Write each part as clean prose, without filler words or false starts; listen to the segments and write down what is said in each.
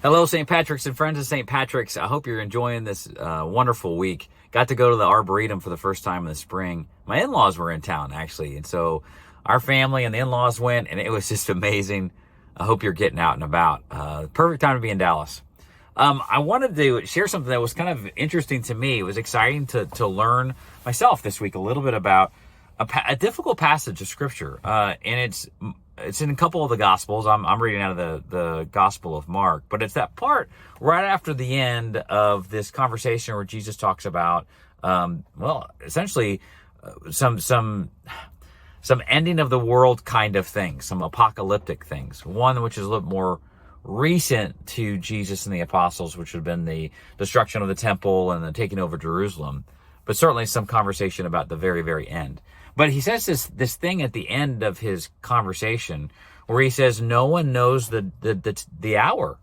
Hello, St. Patrick's and friends of St. Patrick's. I hope you're enjoying this wonderful week. Got to go to the Arboretum for the first time in the spring. My in-laws were in town, actually, and so our family and the in-laws went, and it was just amazing. I hope you're getting out and about. Perfect time to be in Dallas. I wanted to share something that was kind of interesting to me. It was exciting to learn myself this week a little bit about a difficult passage of Scripture, and it's in a couple of the Gospels. I'm reading out of the Gospel of Mark, but it's that part right after the end of this conversation where Jesus talks about, essentially some ending of the world kind of things, some apocalyptic things. One which is a little more recent to Jesus and the apostles, which would have been the destruction of the temple and the taking over Jerusalem, but certainly some conversation about the very, very end. But he says this thing at the end of his conversation where he says, no one knows the hour,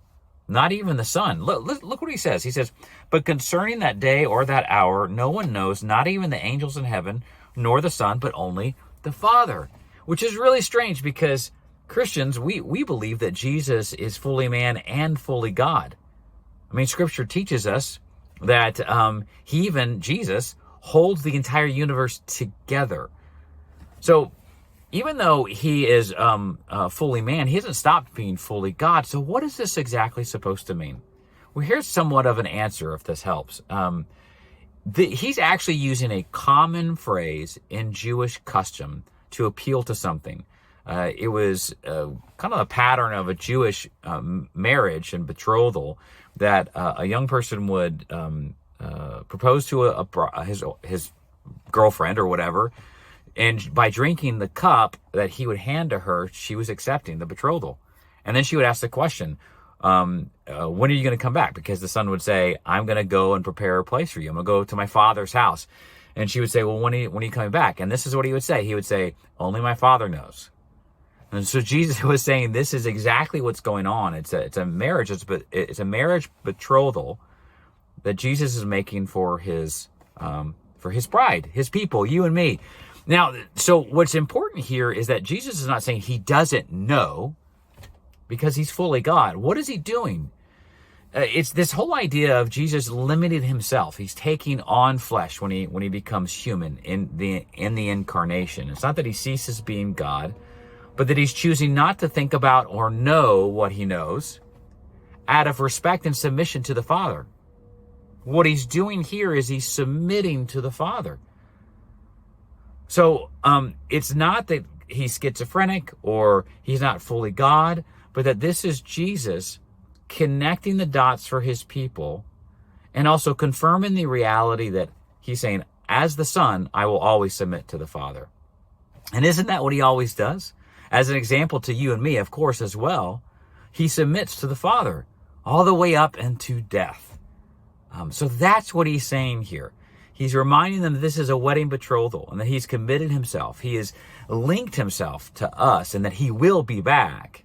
not even the Son. Look what he says. He says, but concerning that day or that hour, no one knows, not even the angels in heaven, nor the Son, but only the Father. Which is really strange because Christians, we believe that Jesus is fully man and fully God. I mean, Scripture teaches us that Jesus holds the entire universe together. So even though he is fully man, he hasn't stopped being fully God. So what is this exactly supposed to mean? Well, here's somewhat of an answer, if this helps. He's actually using a common phrase in Jewish custom to appeal to something. It was kind of a pattern of a Jewish marriage and betrothal that a young person would propose to his girlfriend or whatever, and by drinking the cup that he would hand to her, she was accepting the betrothal. And then she would ask the question, when are you going to come back? Because the son would say, I'm going to go and prepare a place for you. I'm going to go to my father's house. And she would say, well, when are you coming back? And this is what he would say. He would say, only my Father knows. And so Jesus was saying this is exactly what's going on. It's a marriage. It's a marriage betrothal that Jesus is making for his bride, his people, you and me. Now, so what's important here is that Jesus is not saying he doesn't know because he's fully God. What is he doing? It's this whole idea of Jesus limiting himself. He's taking on flesh when he becomes human in the incarnation. It's not that he ceases being God, but that he's choosing not to think about or know what he knows out of respect and submission to the Father. What he's doing here is he's submitting to the Father. So it's not that he's schizophrenic or he's not fully God, but that this is Jesus connecting the dots for his people and also confirming the reality that he's saying, as the Son, I will always submit to the Father. And isn't that what he always does? As an example to you and me, of course, as well, he submits to the Father all the way up into death. So that's what he's saying here. He's reminding them that this is a wedding betrothal and that he's committed himself. He has linked himself to us and that he will be back.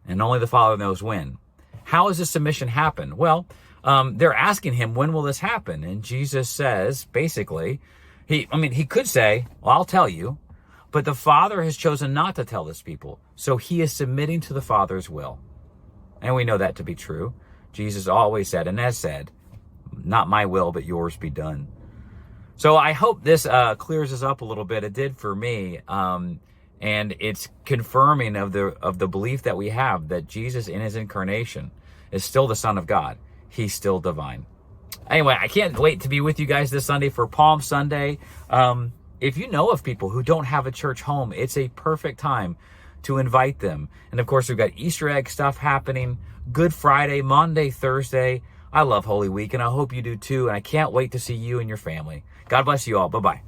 And only the Father knows when. How does this submission happen? Well, they're asking him, when will this happen? And Jesus says, basically, he could say, well, I'll tell you. But the Father has chosen not to tell this people. So he is submitting to the Father's will. And we know that to be true. Jesus always said and has said, not my will, but yours be done. So I hope this clears us up a little bit. It did for me. And it's confirming of the belief that we have that Jesus in his incarnation is still the Son of God. He's still divine. Anyway, I can't wait to be with you guys this Sunday for Palm Sunday. If you know of people who don't have a church home, it's a perfect time to invite them. And of course, we've got Easter egg stuff happening, Good Friday, Monday, Thursday. I love Holy Week, and I hope you do too. And I can't wait to see you and your family. God bless you all. Bye-bye.